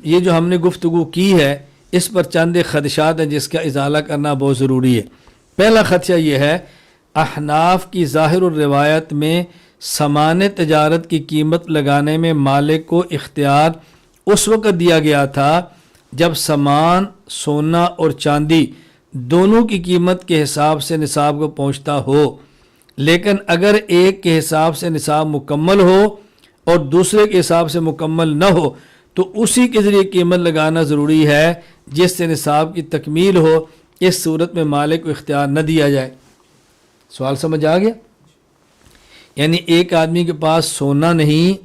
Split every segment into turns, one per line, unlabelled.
یہ جو ہم نے گفتگو کی ہے اس پر چند خدشات ہیں جس کا ازالہ کرنا بہت ضروری ہے۔ پہلا خدشہ یہ ہے، احناف کی ظاہر الروایت میں سامان تجارت کی قیمت لگانے میں مالک کو اختیار اس وقت دیا گیا تھا جب سامان سونا اور چاندی دونوں کی قیمت کے حساب سے نصاب کو پہنچتا ہو، لیکن اگر ایک کے حساب سے نصاب مکمل ہو اور دوسرے کے حساب سے مکمل نہ ہو تو اسی کے ذریعے قیمت لگانا ضروری ہے جس سے نصاب کی تکمیل ہو۔ اس صورت میں مالک کو اختیار نہ دیا جائے۔ سوال سمجھ آ گیا؟ یعنی ایک آدمی کے پاس سونا نہیں،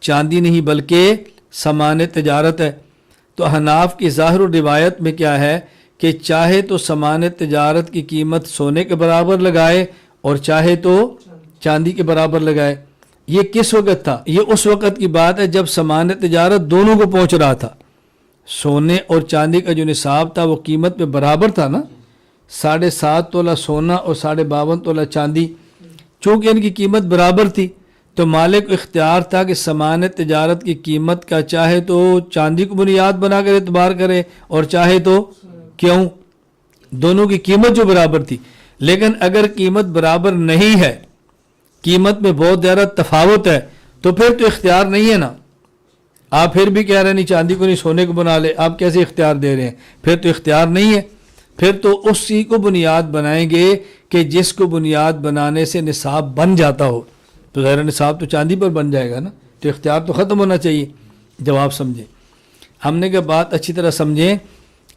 چاندی نہیں، بلکہ سامان تجارت ہے، تو احناف کی ظاہر و روایت میں کیا ہے کہ چاہے تو سامان تجارت کی قیمت سونے کے برابر لگائے اور چاہے تو چاندی کے برابر لگائے۔ یہ کس وقت تھا؟ یہ اس وقت کی بات ہے جب سامان تجارت دونوں کو پہنچ رہا تھا۔ سونے اور چاندی کا جو نصاب تھا وہ قیمت میں برابر تھا نا، 7.5 تولہ سونا اور 52.5 تولہ چاندی، چونکہ ان کی قیمت برابر تھی تو مالک کو اختیار تھا کہ سامان تجارت کی قیمت کا چاہے تو چاندی کو بنیاد بنا کر اعتبار کرے اور چاہے تو کیوں، دونوں کی قیمت جو برابر تھی۔ لیکن اگر قیمت برابر نہیں ہے، قیمت میں بہت زیادہ تفاوت ہے، تو پھر تو اختیار نہیں ہے نا۔ آپ پھر بھی کہہ رہے ہیں نہیں چاندی کو نہیں سونے کو بنا لے، آپ کیسے اختیار دے رہے ہیں؟ پھر تو اختیار نہیں ہے۔ پھر تو اسی کو بنیاد بنائیں گے کہ جس کو بنیاد بنانے سے نصاب بن جاتا ہو، تو ظاہر نصاب تو چاندی پر بن جائے گا نا، تو اختیار تو ختم ہونا چاہیے۔ جواب سمجھیں، ہم نے کہ بات اچھی طرح سمجھیں،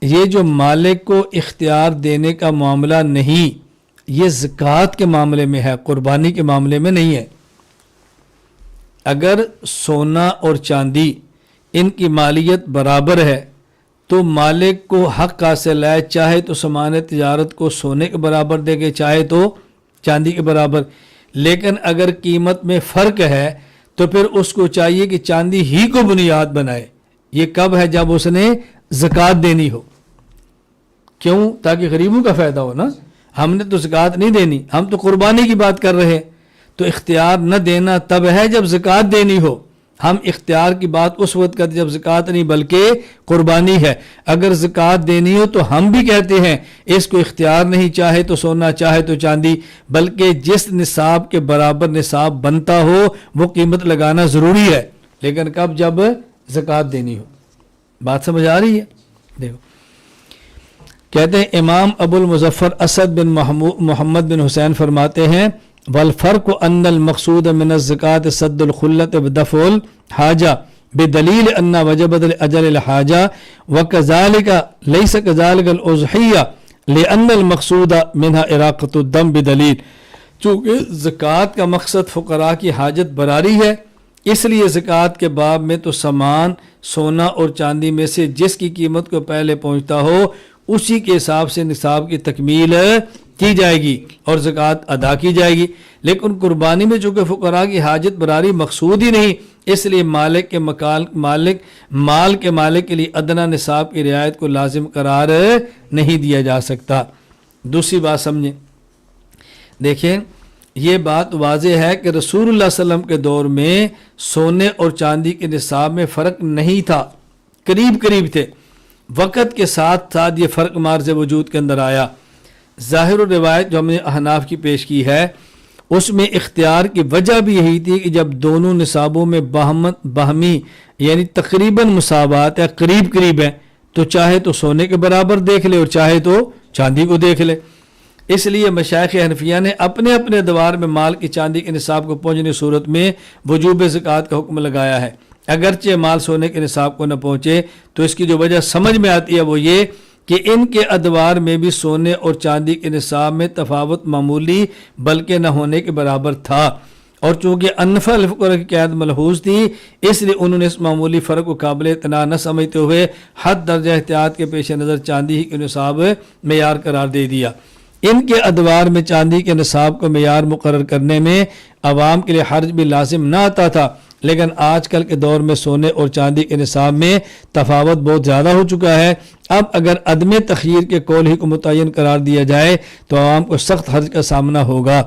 یہ جو مالک کو اختیار دینے کا معاملہ نہیں، یہ زکوٰۃ کے معاملے میں ہے، قربانی کے معاملے میں نہیں ہے۔ اگر سونا اور چاندی ان کی مالیت برابر ہے تو مالک کو حق حاصل ہے، چاہے تو سامان تجارت کو سونے کے برابر دے گے، چاہے تو چاندی کے برابر۔ لیکن اگر قیمت میں فرق ہے تو پھر اس کو چاہیے کہ چاندی ہی کو بنیاد بنائے۔ یہ کب ہے؟ جب اس نے زکوٰۃ دینی ہو۔ کیوں؟ تاکہ غریبوں کا فائدہ ہو نا۔ ہم نے تو زکوٰۃ نہیں دینی، ہم تو قربانی کی بات کر رہے ہیں، تو اختیار نہ دینا تب ہے جب زکوٰۃ دینی ہو۔ ہم اختیار کی بات اس وقت کرتے جب زکوٰۃ نہیں بلکہ قربانی ہے۔ اگر زکوٰۃ دینی ہو تو ہم بھی کہتے ہیں اس کو اختیار نہیں، چاہے تو سونا چاہے تو چاندی، بلکہ جس نصاب کے برابر نصاب بنتا ہو وہ قیمت لگانا ضروری ہے۔ لیکن کب؟ جب زکوٰۃ دینی ہو۔ بات سمجھ آ رہی ہے؟ دیکھو، کہتے ہیں امام ابو المظفر اسد بن محمد بن حسین فرماتے ہیں والفرق ان المقصود من الزکاة سد الخلت بدفع الحاجہ بدلیل ان وجبت الاجل الحاجہ وکذالک لیس کذالک الاضحیہ لان المقصود منها اراقۃ الدم بدلیل، چونکہ زکوٰۃ کا مقصد فقراء کی حاجت براری ہے، اس لیے زکوٰۃ کے باب میں تو سامان سونا اور چاندی میں سے جس کی قیمت کو پہلے پہنچتا ہو اسی کے حساب سے نصاب کی تکمیل کی جائے گی اور زکوٰۃ ادا کی جائے گی۔ لیکن قربانی میں چونکہ فقراء کی حاجت براری مقصود ہی نہیں، اس لیے مال کے مالک کے لیے ادنیٰ نصاب کی رعایت کو لازم قرار نہیں دیا جا سکتا۔ دوسری بات سمجھیں، دیکھیں یہ بات واضح ہے کہ رسول اللہ صلی اللہ علیہ وسلم کے دور میں سونے اور چاندی کے نصاب میں فرق نہیں تھا، قریب قریب تھے۔ وقت کے ساتھ ساتھ یہ فرق مارز وجود کے اندر آیا۔ ظاہر روایت جو ہم نے احناف کی پیش کی ہے اس میں اختیار کی وجہ بھی یہی تھی کہ جب دونوں نصابوں میں باہمی یعنی تقریباً مساوات ہے، قریب قریب ہے، تو چاہے تو سونے کے برابر دیکھ لے اور چاہے تو چاندی کو دیکھ لے۔ اس لیے مشائخ حنفیہ نے اپنے اپنے ادوار میں مال کی چاندی کے نصاب کو پہنچنے صورت میں وجوب زکوٰۃ کا حکم لگایا ہے، اگرچہ مال سونے کے نصاب کو نہ پہنچے۔ تو اس کی جو وجہ سمجھ میں آتی ہے وہ یہ کہ ان کے ادوار میں بھی سونے اور چاندی کے نصاب میں تفاوت معمولی بلکہ نہ ہونے کے برابر تھا، اور چونکہ انفع الفقراء کی قید ملحوظ تھی اس لیے انہوں نے اس معمولی فرق کو قابل اعتنا نہ سمجھتے ہوئے حد درجہ احتیاط کے پیش نظر چاندی ہی کے نصاب معیار قرار دے دیا۔ ان کے ادوار میں چاندی کے نصاب کو معیار مقرر کرنے میں عوام کے لیے حرج بھی لازم نہ آتا تھا، لیکن آج کل کے دور میں سونے اور چاندی کے نصاب میں تفاوت بہت زیادہ ہو چکا ہے۔ اب اگر عدم تخییر کے قول ہی کو متعین قرار دیا جائے تو عوام کو سخت حرج کا سامنا ہوگا۔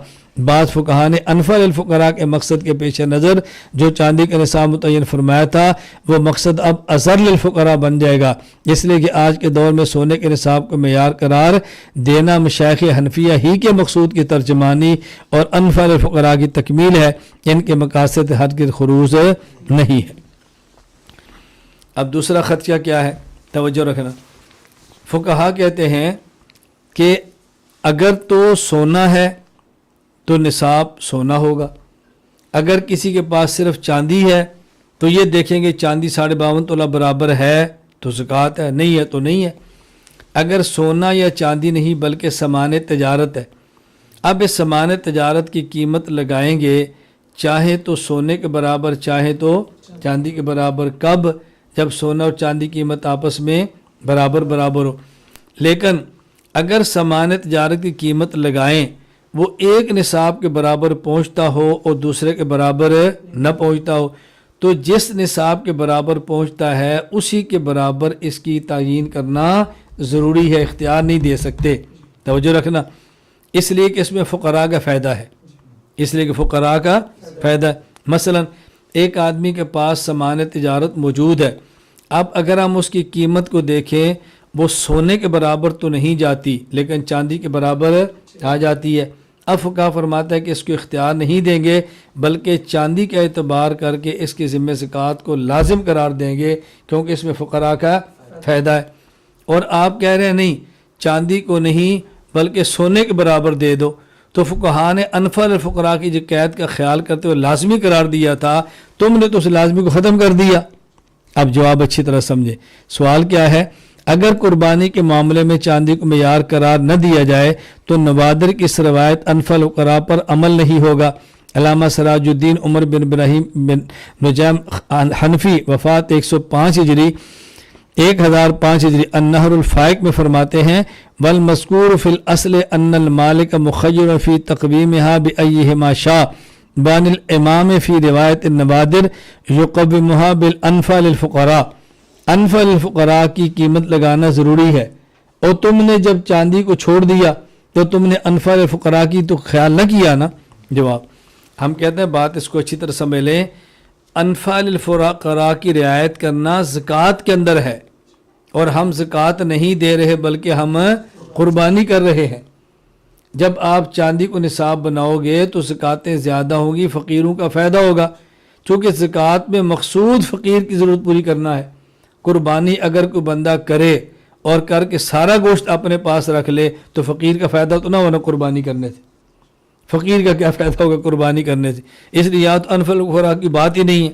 بعض فقہا نے انفل الفقراء کے مقصد کے پیش نظر جو چاندی کا نصاب متعین فرمایا تھا وہ مقصد اب اذر للفقراء بن جائے گا، اس لیے کہ آج کے دور میں سونے کے نصاب کو معیار قرار دینا مشائخ حنفیہ ہی کے مقصود کی ترجمانی اور انفل الفقراء کی تکمیل ہے، ان کے مقاصد ہرگز خروج نہیں ہے۔ اب دوسرا خدشہ کیا ہے، توجہ رکھنا۔ فقہا کہتے ہیں کہ اگر تو سونا ہے تو نصاب سونا ہوگا، اگر کسی کے پاس صرف چاندی ہے تو یہ دیکھیں گے چاندی 52.5 تولہ برابر ہے تو زکوٰۃ ہے، نہیں ہے تو نہیں ہے۔ اگر سونا یا چاندی نہیں بلکہ سامان تجارت ہے، اب اس سامان تجارت کی قیمت لگائیں گے، چاہے تو سونے کے برابر چاہے تو چاندی کے برابر، کب؟ جب سونا اور چاندی کی قیمت آپس میں برابر ہو۔ لیکن اگر سامان تجارت کی قیمت لگائیں وہ ایک نصاب کے برابر پہنچتا ہو اور دوسرے کے برابر نہ پہنچتا ہو تو جس نصاب کے برابر پہنچتا ہے اسی کے برابر اس کی تعیین کرنا ضروری ہے، اختیار نہیں دے سکتے۔ توجہ رکھنا، اس لیے کہ اس میں فقراء کا فائدہ ہے، اس لیے کہ فقراء کا فائدہ ہے۔ مثلا ایک آدمی کے پاس سامان تجارت موجود ہے، اب اگر ہم اس کی قیمت کو دیکھیں وہ سونے کے برابر تو نہیں جاتی لیکن چاندی کے برابر آ جاتی ہے، اب فقہ فرماتا ہے کہ اس کو اختیار نہیں دیں گے بلکہ چاندی کا اعتبار کر کے اس کے ذمہ زکوٰۃ کو لازم قرار دیں گے کیونکہ اس میں فقراء کا فائدہ ہے۔ اور آپ کہہ رہے ہیں نہیں چاندی کو نہیں بلکہ سونے کے برابر دے دو، تو فقہا نے انفل الفقراء کی جو قید کا خیال کرتے ہوئے لازمی قرار دیا تھا، تم نے تو اس لازمی کو ختم کر دیا۔ اب جواب اچھی طرح سمجھے، سوال کیا ہے؟ اگر قربانی کے معاملے میں چاندی کو معیار قرار نہ دیا جائے تو نوادر کی اس روایت انفل الفقراء پر عمل نہیں ہوگا۔ علامہ سراج الدین عمر بن ابراہیم بن نجیم حنفی وفات 105 ہجری 1005 ہجری النہر الفائق میں فرماتے ہیں والمذکور فی الاصل ان المالک مخیر فی تقویمها بأیہما شاء بان الامام فی روایت النوادر یقومها بالانفال الفقراء، انفال الفقراء کی قیمت لگانا ضروری ہے، اور تم نے جب چاندی کو چھوڑ دیا تو تم نے انفال الفقراء کی تو خیال نہ کیا نا۔ جواب، ہم کہتے ہیں بات اس کو اچھی طرح سمجھ لیں، انفال الفقراء کی رعایت کرنا زکوٰۃ کے اندر ہے اور ہم زکوٰۃ نہیں دے رہے بلکہ ہم قربانی کر رہے ہیں۔ جب آپ چاندی کو نصاب بناؤ گے تو زکوٰتیں زیادہ ہوں گی، فقیروں کا فائدہ ہوگا، چونکہ زکوٰۃ میں مقصود فقیر کی ضرورت پوری کرنا ہے۔ قربانی اگر کوئی بندہ کرے اور کر کے سارا گوشت اپنے پاس رکھ لے تو فقیر کا فائدہ تو نہ ہونا قربانی کرنے سے، فقیر کا کیا فائدہ ہوگا قربانی کرنے سے، اس لیے یا تو انفال الفقراء کی بات ہی نہیں ہے۔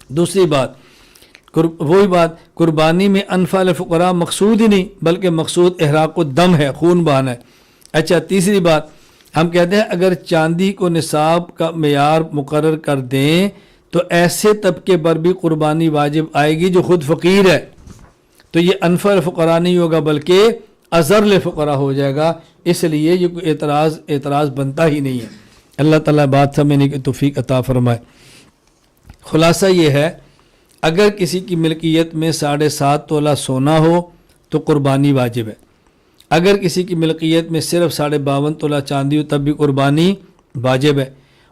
دوسری بات، وہی بات، قربانی میں انفال الفقراء مقصود ہی نہیں بلکہ مقصود احراق الدم ہے، خون بہانا ہے۔ اچھا، تیسری بات، ہم کہتے ہیں اگر چاندی کو نصاب کا معیار مقرر کر دیں تو ایسے طبقے پر بھی قربانی واجب آئے گی جو خود فقیر ہے، تو یہ انفال الفقراء نہیں ہوگا بلکہ اذر للفقراء ہو جائے گا، اس لیے یہ کوئی اعتراض بنتا ہی نہیں ہے۔ اللہ تعالیٰ بات سمجھنے کی توفیق عطا فرمائے۔ خلاصہ یہ ہے، اگر کسی کی ملکیت میں 7.5 تولہ سونا ہو تو قربانی واجب ہے، اگر کسی کی ملکیت میں صرف 52.5 تولہ چاندی ہو تب بھی قربانی واجب ہے،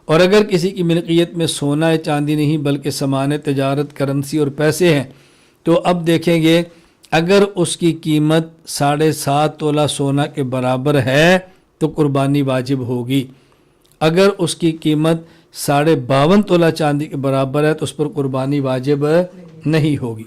اور اگر کسی کی ملکیت میں سونا یا چاندی نہیں بلکہ سامان تجارت، کرنسی اور پیسے ہیں تو اب دیکھیں گے اگر اس کی قیمت 7.5 تولہ سونا کے برابر ہے تو قربانی واجب ہوگی، اگر اس کی قیمت 52.5 تولہ چاندی کے برابر ہے تو اس پر قربانی واجب نہیں ہوگی۔